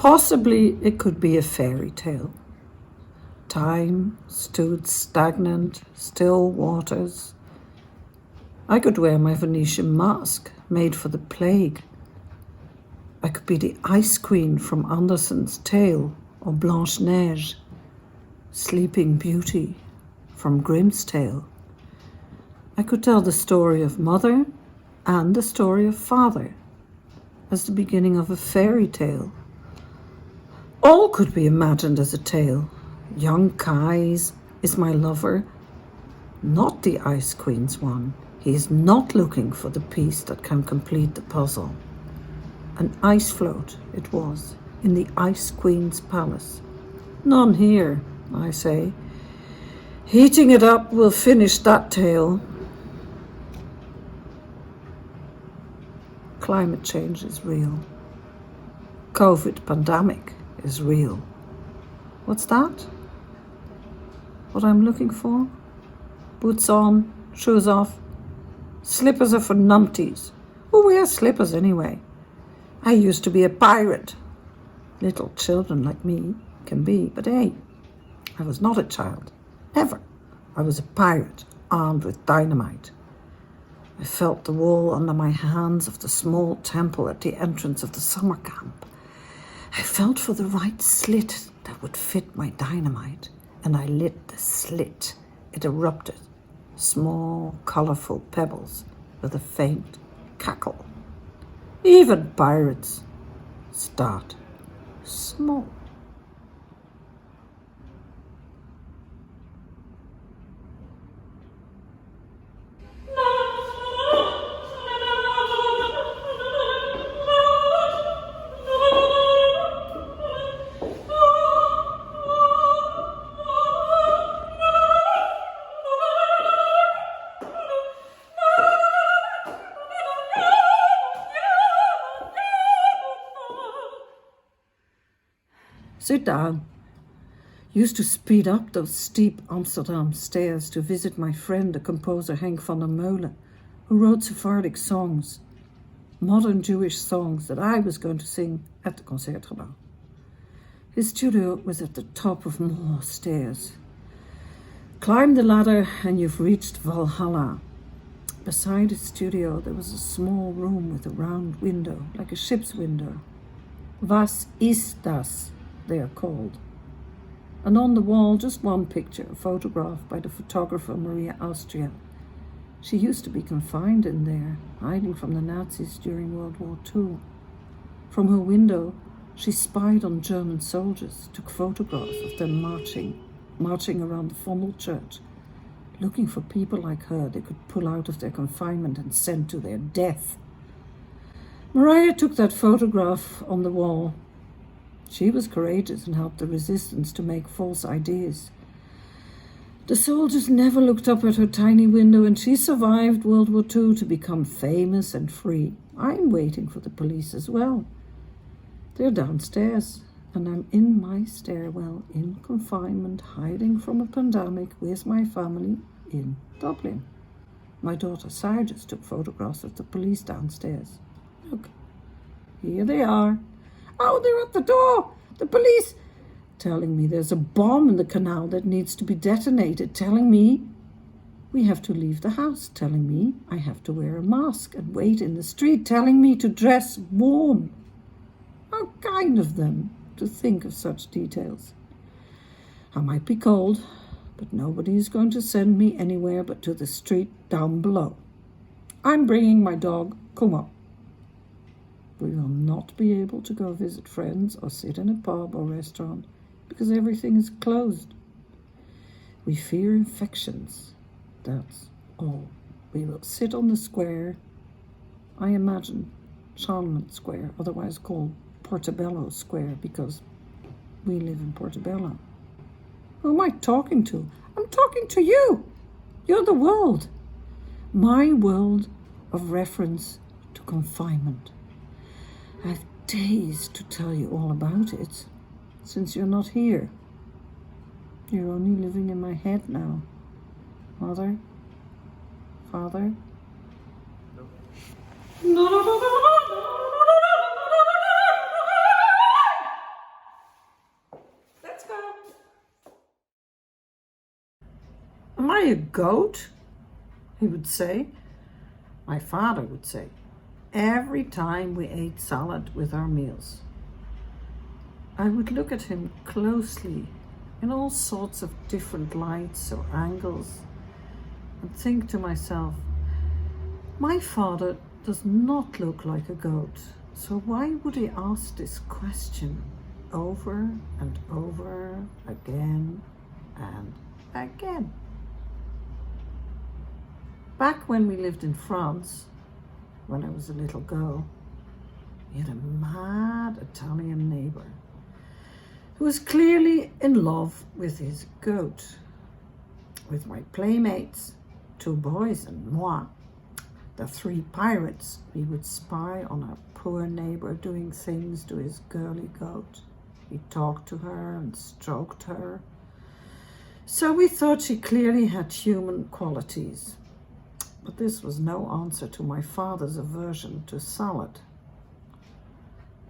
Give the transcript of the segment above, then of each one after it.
Possibly it could be a fairy tale. Time stood stagnant, still waters. I could wear my Venetian mask, made for the plague. I could be the Ice Queen from Andersen's Tale, or Blanche-Neige, Sleeping Beauty from Grimm's Tale. I could tell the story of mother and the story of father as the beginning of a fairy tale. All could be imagined as a tale. Young Kais is my lover, not the Ice Queen's one. He is not looking for the piece that can complete the puzzle. An ice float it was, in the Ice Queen's palace. None here, I say. Heating it up will finish that tale. Climate change is real. COVID pandemic is real. What's that? What I'm looking for? Boots on, shoes off. Slippers are for numpties. Who wears slippers anyway? I used to be a pirate. Little children like me can be, but hey, I was not a child. Never. I was a pirate, armed with dynamite. I felt the wall under my hands of the small temple at the entrance of the summer camp. I felt for the right slit that would fit my dynamite, and I lit the slit. It erupted, small, colorful pebbles with a faint cackle. Even pirates start small. Sit down. Used to speed up those steep Amsterdam stairs to visit my friend, the composer Henk van der Molen, who wrote Sephardic songs, modern Jewish songs that I was going to sing at the Concertgebouw. His studio was at the top of more stairs. Climb the ladder and you've reached Valhalla. Beside his studio there was a small room with a round window, like a ship's window. Was ist das? They are called. And on the wall, just one picture, a photograph by the photographer Maria Austria. She used to be confined in there, hiding from the Nazis during World War II. From her window, she spied on German soldiers, took photographs of them marching around the Vondel Church, looking for people like her they could pull out of their confinement and send to their death. Maria took that photograph on the wall. She was courageous and helped the resistance to make false ideas. The soldiers never looked up at her tiny window, and she survived World War II to become famous and free. I'm waiting for the police as well. They're downstairs, and I'm in my stairwell in confinement, hiding from a pandemic with my family in Dublin. My daughter Sarah just took photographs of the police downstairs. Look, here they are. Oh, they're at the door. The police. Telling me there's a bomb in the canal that needs to be detonated. Telling me we have to leave the house. Telling me I have to wear a mask and wait in the street. Telling me to dress warm. How kind of them to think of such details. I might be cold, but nobody is going to send me anywhere but to the street down below. I'm bringing my dog, Kuma. We will not be able to go visit friends or sit in a pub or restaurant because everything is closed. We fear infections. That's all. We will sit on the square. I imagine Charlemagne Square, otherwise called Portobello Square, because we live in Portobello. Who am I talking to? I'm talking to you. You're the world. My world of reference to confinement. I have days to tell you all about it, since you're not here. You're only living in my head now. Mother? Father? No. goat?" he would say. My father would say, every time we ate salad with our meals. I would look at him closely in all sorts of different lights or angles and think to myself, my father does not look like a goat, so why would he ask this question over and over again and again? Back when we lived in France, when I was a little girl, we had a mad Italian neighbor who was clearly in love with his goat. With my playmates, 2 boys and moi, the 3 pirates, we would spy on our poor neighbor doing things to his girly goat. We talked to her and stroked her. So we thought she clearly had human qualities. But this was no answer to my father's aversion to salad.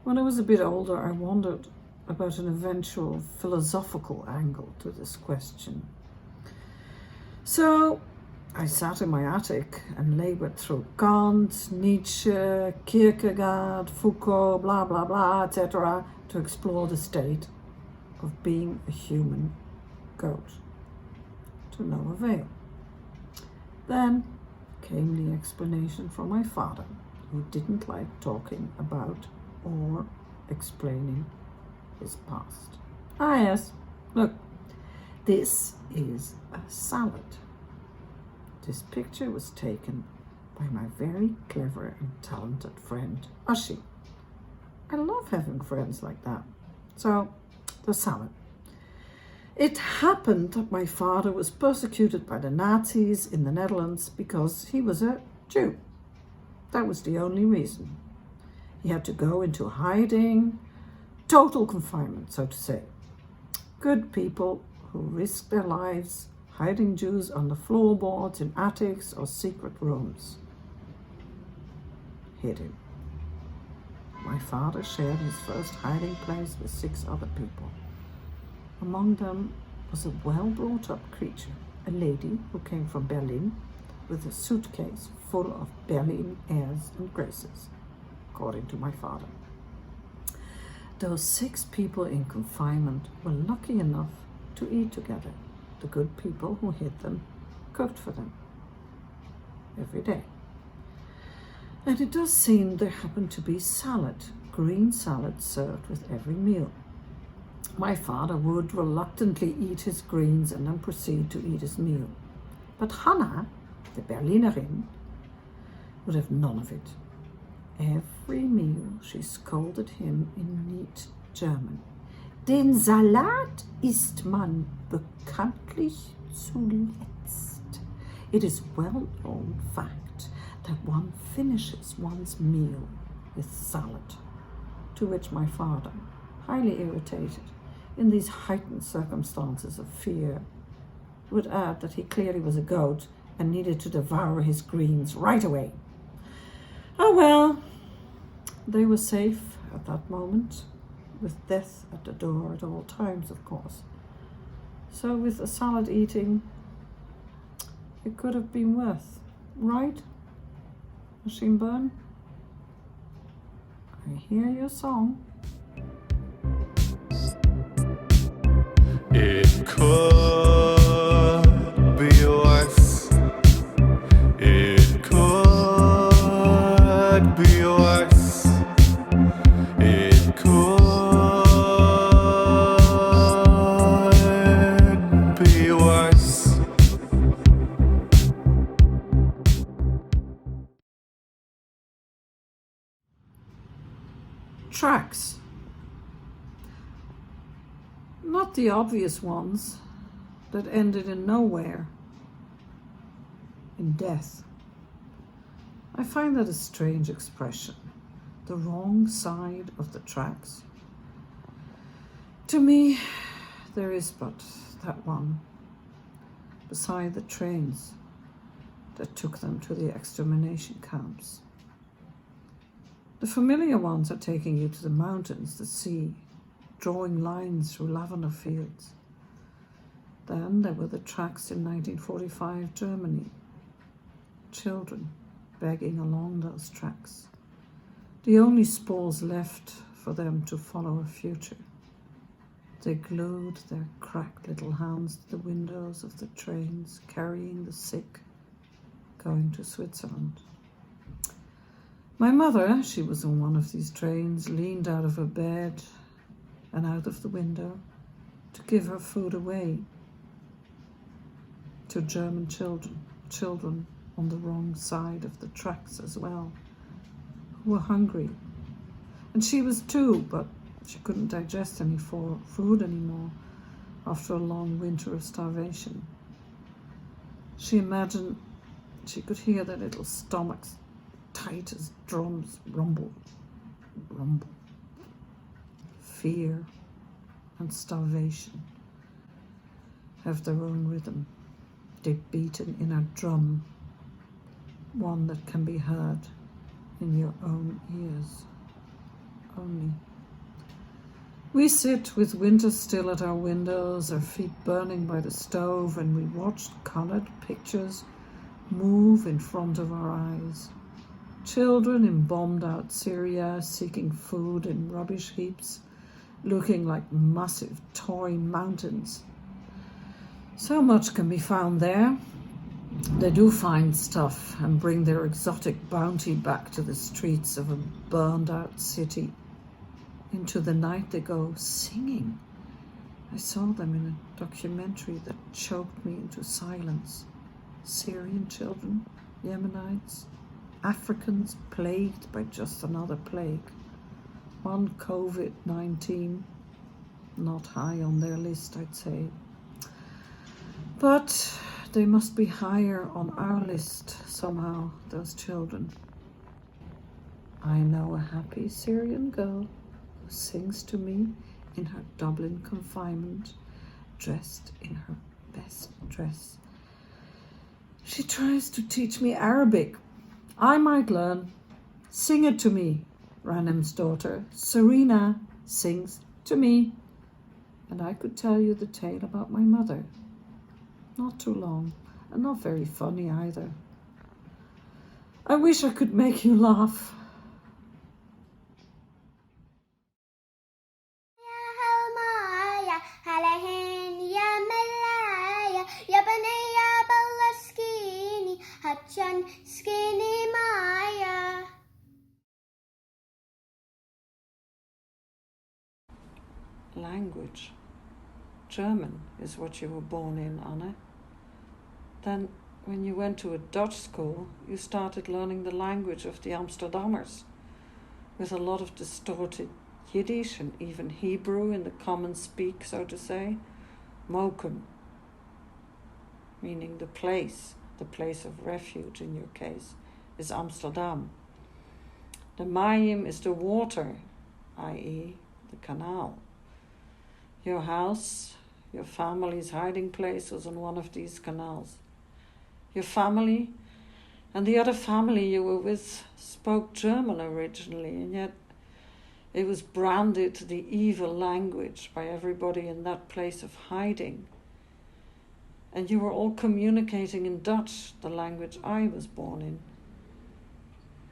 When I was a bit older, I wondered about an eventual philosophical angle to this question. So I sat in my attic and labored through Kant, Nietzsche, Kierkegaard, Foucault, blah, blah, blah, etc., to explore the state of being a human goat. To no avail. Then came the explanation from my father, who didn't like talking about or explaining his past. Ah yes, look, this is a salad. This picture was taken by my very clever and talented friend, Ashi. I love having friends like that. So, the salad. It happened that my father was persecuted by the Nazis in the Netherlands because he was a Jew. That was the only reason. He had to go into hiding, total confinement, so to say. Good people who risked their lives hiding Jews under floorboards in attics or secret rooms hid him. My father shared his first hiding place with 6 other people. Among them was a well-brought-up creature, a lady who came from Berlin with a suitcase full of Berlin airs and graces, according to my father. Those 6 people in confinement were lucky enough to eat together. The good people who hid them cooked for them every day. And it does seem there happened to be salad, green salad served with every meal. My father would reluctantly eat his greens and then proceed to eat his meal. But Hannah, the Berlinerin, would have none of it. Every meal she scolded him in neat German. Den Salat isst man bekanntlich zuletzt. It is well-known fact that one finishes one's meal with salad. To which my father, highly irritated in these heightened circumstances of fear, would add that he clearly was a goat and needed to devour his greens right away. Oh well, they were safe at that moment, with death at the door at all times, of course. So with the salad eating, it could have been worth, right? Machine Burn? I hear your song. It could be worse. It could be worse. It could be worse. Tracks. Not the obvious ones that ended in nowhere, in death. I find that a strange expression, the wrong side of the tracks. To me, there is but that one, beside the trains that took them to the extermination camps. The familiar ones are taking you to the mountains, the sea, drawing lines through lavender fields. Then there were the tracks in 1945 Germany. Children begging along those tracks. The only spores left for them to follow a future. They glued their cracked little hands to the windows of the trains, carrying the sick, going to Switzerland. My mother, she was on one of these trains, leaned out of her bed and out of the window to give her food away to German children on the wrong side of the tracks as well, who were hungry. And she was too, but she couldn't digest any food anymore after a long winter of starvation. She imagined she could hear their little stomachs, tight as drums, rumble, rumble. Fear and starvation have their own rhythm. They're beaten in a drum, one that can be heard in your own ears only. We sit with winter still at our windows, our feet burning by the stove, and we watch coloured pictures move in front of our eyes. Children in bombed-out Syria seeking food in rubbish heaps, looking like massive toy mountains. So much can be found there. They do find stuff and bring their exotic bounty back to the streets of a burned-out city. Into the night they go singing. I saw them in a documentary that choked me into silence. Syrian children, Yemenites, Africans plagued by just another plague. One COVID-19, not high on their list, I'd say. But they must be higher on our list somehow, those children. I know a happy Syrian girl who sings to me in her Dublin confinement, dressed in her best dress. She tries to teach me Arabic. I might learn. Sing it to me, Ranim's daughter, Serena, sings to me. And I could tell you the tale about my mother. Not too long, and not very funny either. I wish I could make you laugh. Language. German is what you were born in, Anne. Then, when you went to a Dutch school, you started learning the language of the Amsterdammers, with a lot of distorted Yiddish and even Hebrew in the common speak, so to say. Mokum, meaning the place of refuge in your case, is Amsterdam. The Mayim is the water, i.e. the canal. Your house, your family's hiding place was on one of these canals. Your family and the other family you were with spoke German originally, and yet it was branded the evil language by everybody in that place of hiding. And you were all communicating in Dutch, the language I was born in.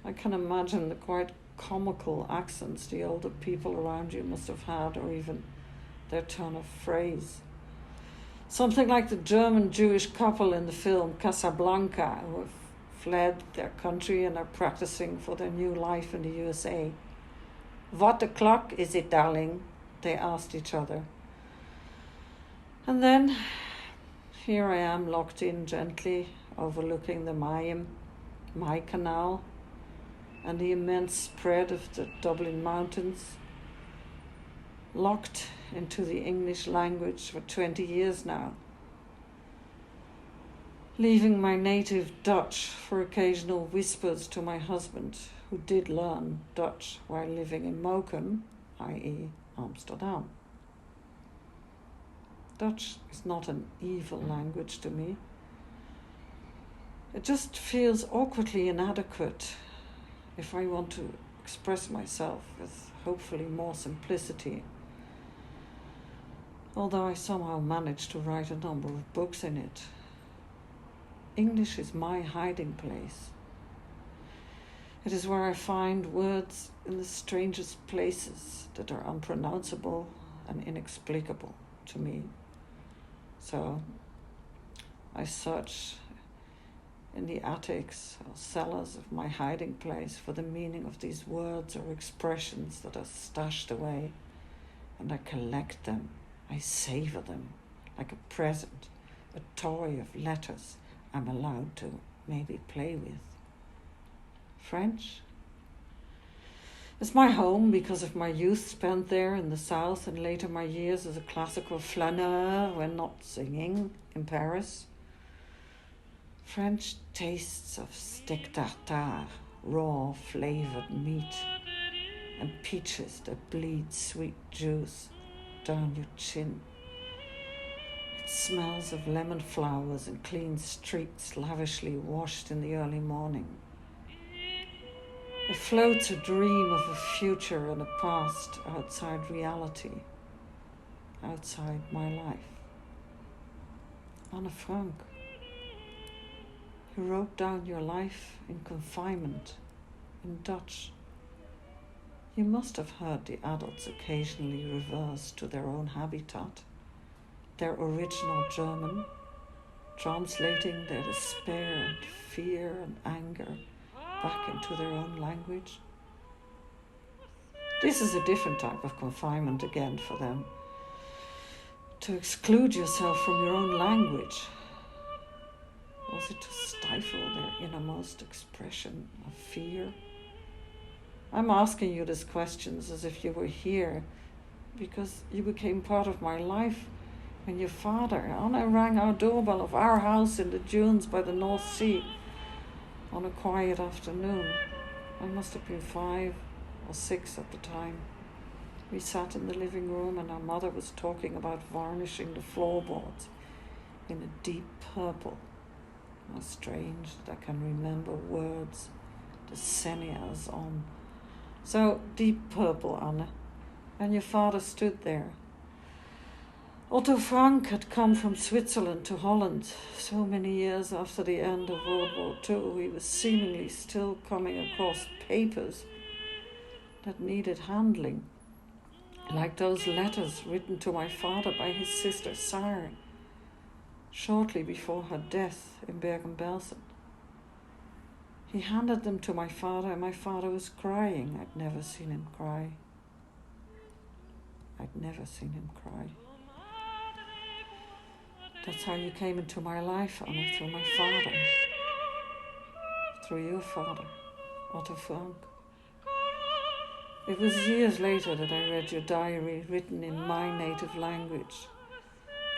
I can imagine the quite comical accents the older people around you must have had, or even their turn of phrase. Something like the German-Jewish couple in the film Casablanca, who have fled their country and are practicing for their new life in the USA. "What o'clock is it, darling?" they asked each other. And then, here I am locked in gently, overlooking the Mayim, my canal, and the immense spread of the Dublin mountains, locked into the English language for 20 years now, leaving my native Dutch for occasional whispers to my husband, who did learn Dutch while living in Mokum, i.e. Amsterdam. Dutch is not an evil language to me. It just feels awkwardly inadequate if I want to express myself with hopefully more simplicity. although I somehow managed to write a number of books in it. English is my hiding place. It is where I find words in the strangest places that are unpronounceable and inexplicable to me. So I search in the attics or cellars of my hiding place for the meaning of these words or expressions that are stashed away, and I collect them. I savor them like a present, a toy of letters I'm allowed to maybe play with. French is my home because of my youth spent there in the south and later my years as a classical flaneur when not singing in Paris. French tastes of steak tartare, raw flavoured meat, and peaches that bleed sweet juice down your chin. It smells of lemon flowers and clean streets lavishly washed in the early morning. It floats a dream of a future and a past outside reality, outside my life. Anne Frank, you wrote down your life in confinement in Dutch. You must have heard the adults occasionally reverse to their own habitat, their original German, translating their despair and fear and anger back into their own language. This is a different type of confinement again for them. To exclude yourself from your own language. Was it to stifle their innermost expression of fear? I'm asking you these questions as if you were here, because you became part of my life when your father, Anna, rang our doorbell of our house in the dunes by the North Sea on a quiet afternoon. I must have been 5 or 6 at the time. We sat in the living room and our mother was talking about varnishing the floorboards in a deep purple. How strange that I can remember words, decennias on. So, deep purple, Anne. And your father stood there. Otto Frank had come from Switzerland to Holland. So many years after the end of World War II, he was seemingly still coming across papers that needed handling, like those letters written to my father by his sister Sarah, shortly before her death in Bergen-Belsen. He handed them to my father, and my father was crying. I'd never seen him cry. That's how you came into my life, Anna, through my father. Through your father, Otto Frank. It was years later that I read your diary written in my native language.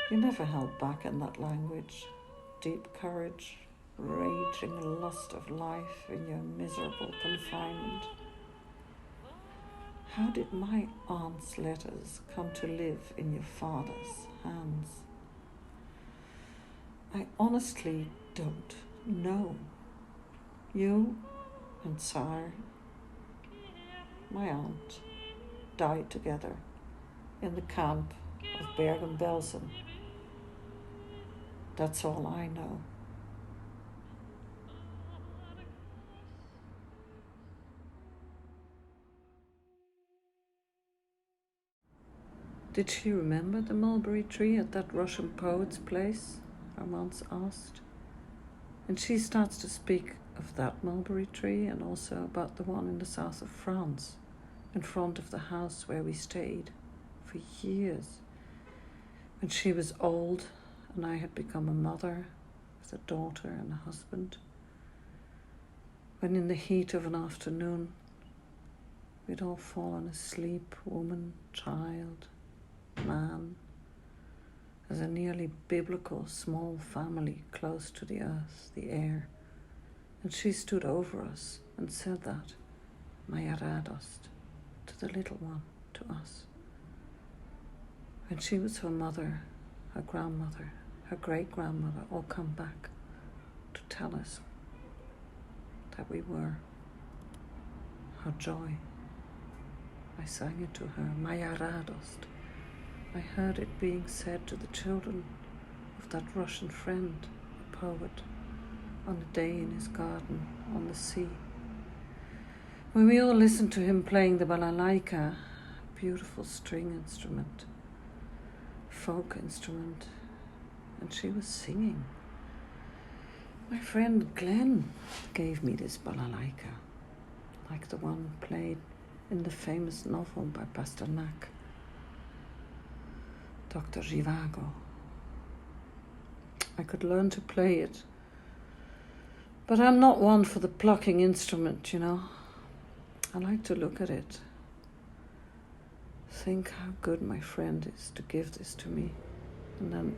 You never held back in that language. Deep courage, raging lust of life in your miserable confinement. How did my aunt's letters come to live in your father's hands? I honestly don't know. You and Sarah, my aunt, died together in the camp of Bergen-Belsen. That's all I know. Did she remember the mulberry tree at that Russian poet's place? Armand asked. And she starts to speak of that mulberry tree and also about the one in the south of France, in front of the house where we stayed for years. When she was old and I had become a mother with a daughter and a husband. When in the heat of an afternoon we'd all fallen asleep, woman, child, man, as a nearly biblical small family close to the earth, the air. And she stood over us and said that, Maya Radost, to the little one, to us. When she was her mother, her grandmother, her great-grandmother all come back to tell us that we were her joy. I sang it to her, Maya Radost, I heard it being said to the children of that Russian friend, a poet, on a day in his garden on the sea. When we all listened to him playing the balalaika, a beautiful string instrument, folk instrument, and she was singing. My friend Glenn gave me this balalaika, like the one played in the famous novel by Pasternak, Dr. Zhivago. I could learn to play it, but I'm not one for the plucking instrument, you know. I like to look at it, think how good my friend is to give this to me, and then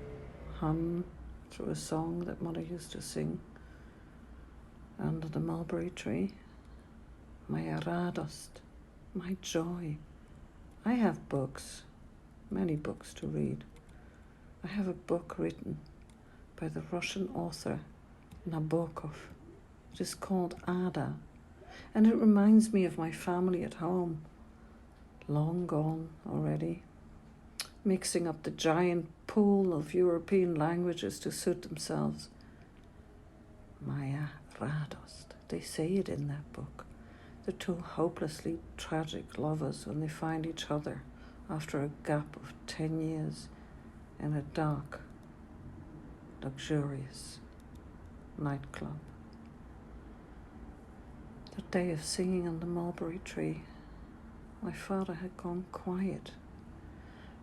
hum through a song that Mother used to sing under the mulberry tree. Moja radost, my joy. I have books, many books to read. I have a book written by the Russian author Nabokov. It is called Ada, and it reminds me of my family at home, long gone already, mixing up the giant pool of European languages to suit themselves. Moja radost, they say it in that book. The two hopelessly tragic lovers when they find each other after a gap of 10 years in a dark, luxurious nightclub. That day of singing on the mulberry tree, my father had gone quiet.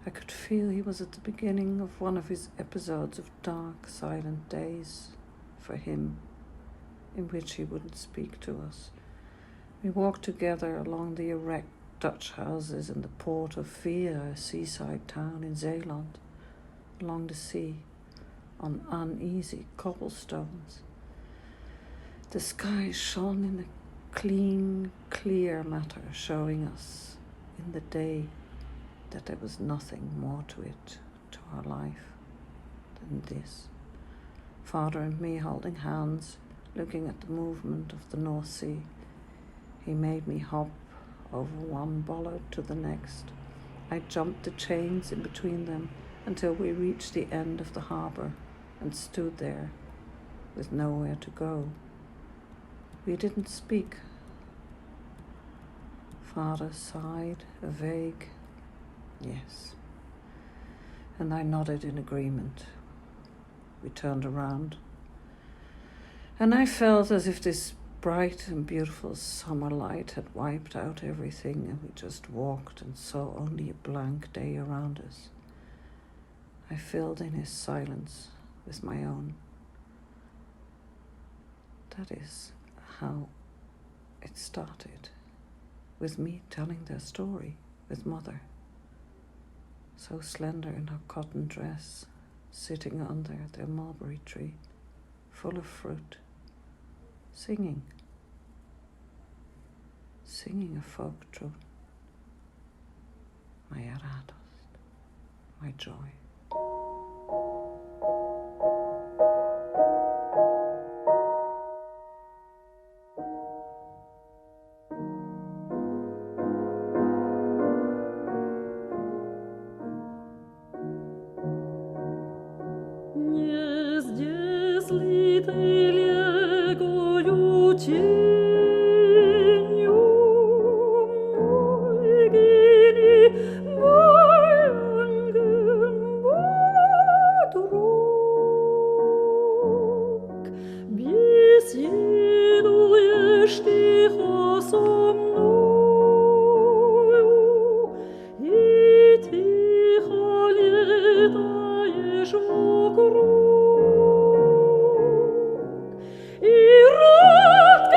I could feel he was at the beginning of one of his episodes of dark, silent days for him, in which he wouldn't speak to us. We walked together along the erect Dutch houses in the port of Veer, a seaside town in Zeeland, along the sea, on uneasy cobblestones. The sky shone in a clean, clear matter, showing us in the day that there was nothing more to it, to our life, than this. Father and me holding hands, looking at the movement of the North Sea. He made me hop over one bollard to the next. I jumped the chains in between them until we reached the end of the harbour and stood there with nowhere to go. We didn't speak. Father sighed a vague yes, and I nodded in agreement. We turned around, and I felt as if this bright and beautiful summer light had wiped out everything, and we just walked and saw only a blank day around us. I filled in his silence with my own. That is how it started, with me telling their story with Mother, so slender in her cotton dress, sitting under their mulberry tree, full of fruit, singing a folk tune. Moja radost, my joy. Nie zdjęsli tego cieniu, mój gini, mój angel, mój drog. Besiedujesz ticho so мною, и тихо летаешь вокруг, и рад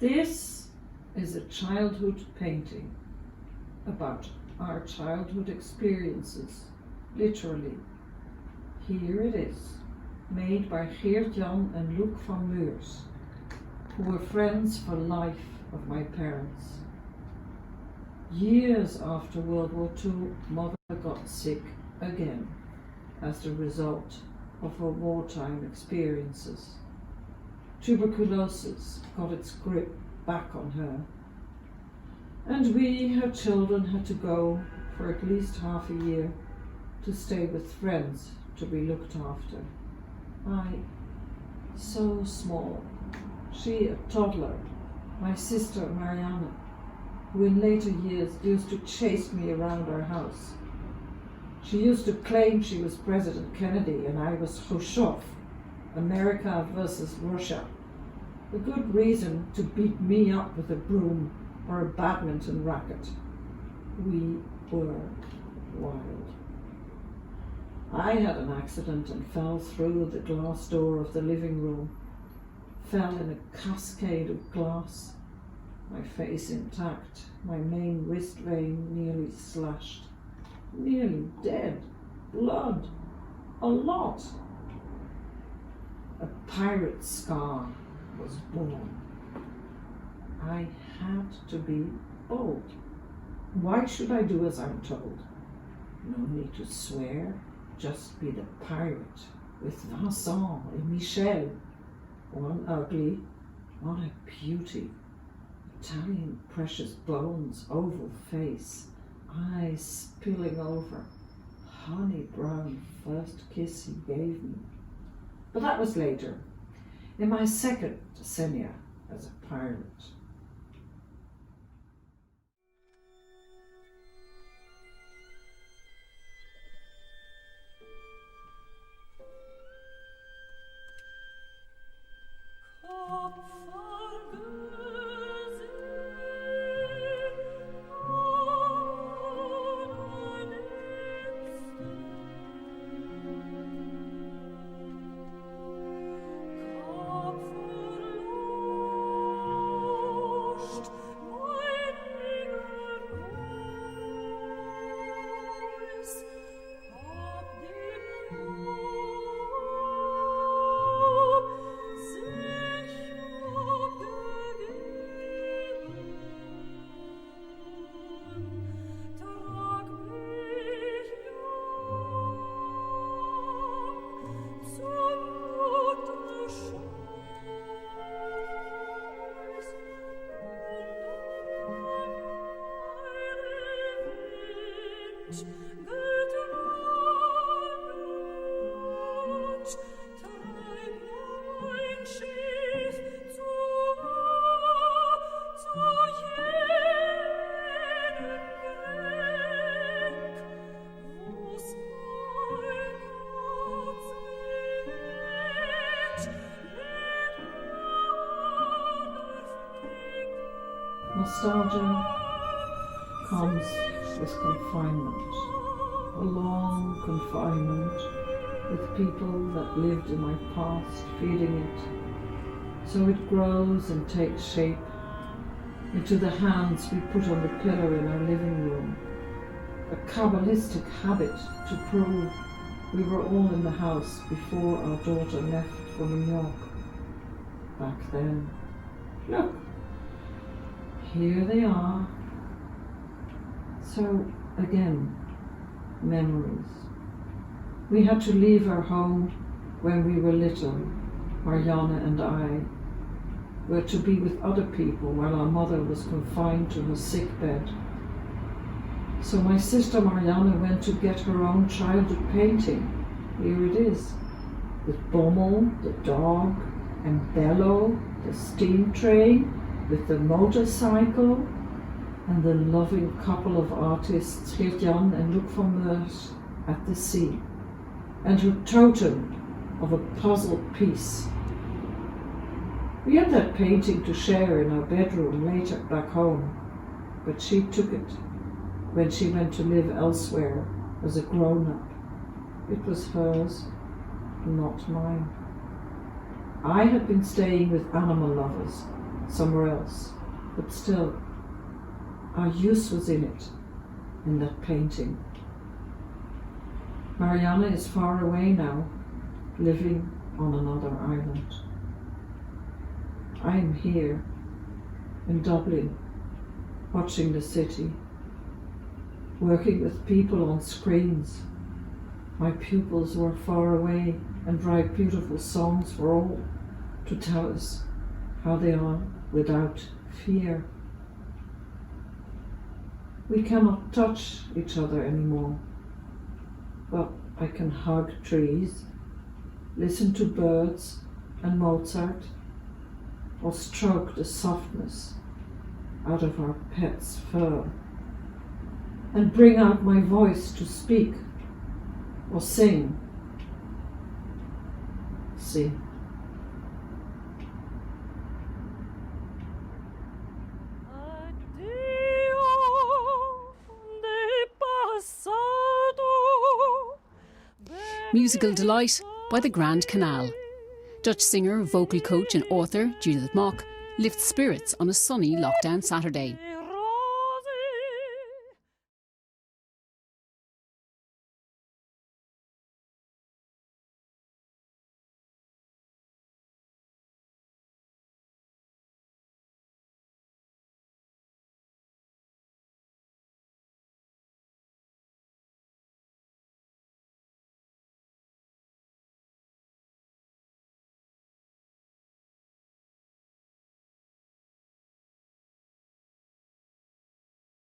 This is a childhood painting about our childhood experiences, literally. Here it is, made by Geert-Jan and Luc van Meurs, who were friends for life of my parents. Years after World War II, Mother got sick again as the result of her wartime experiences. Tuberculosis got its grip back on her, and we, her children, had to go for at least half a year to stay with friends to be looked after. I, so small, she a toddler, my sister Marianne, who in later years used to chase me around our house. She used to claim she was President Kennedy and I was Khrushchev, America versus Russia. A good reason to beat me up with a broom or a badminton racket. We were wild. I had an accident and fell through the glass door of the living room, fell in a cascade of glass, my face intact, my main wrist vein nearly slashed, nearly dead, blood, a lot. A pirate scar was born. I had to be bold. Why should I do as I'm told? No need to swear, just be the pirate with Vincent and Michel. One ugly, one a beauty. Italian precious bones, oval face, eyes spilling over. Honey brown first kiss he gave me. But that was later, in my second decennia as a pirate. Nostalgia comes with confinement, a long confinement with people that lived in my past feeding it, so it grows and takes shape into the hands we put on the pillow in our living room, a Kabbalistic habit to prove we were all in the house before our daughter left for New York. Back then, look, here they are. So again, memories. We had to leave our home when we were little. Marianne and I were to be with other people while our mother was confined to her sick bed. So my sister Marianne went to get her own childhood painting. Here it is, with Bommel, the dog, and Bello, the steam train, with the motorcycle, and the loving couple of artists, Geert-Jan and Luc van Meurs, at the sea, and her totem of a puzzle piece. We had that painting to share in our bedroom later back home, but she took it when she went to live elsewhere as a grown-up. It was hers, not mine. I had been staying with animal lovers somewhere else, but still, our use was in it, in that painting. Mariana is far away now, living on another island. I am here, in Dublin, watching the city, working with people on screens. My pupils were far away and write beautiful songs for all to tell us how they are without fear. We cannot touch each other anymore, but I can hug trees, listen to birds and Mozart, or stroke the softness out of our pet's fur, and bring out my voice to speak or sing. Sing. Musical Delight by the Grand Canal. Dutch singer, vocal coach and author Judith Mock lifts spirits on a sunny lockdown Saturday.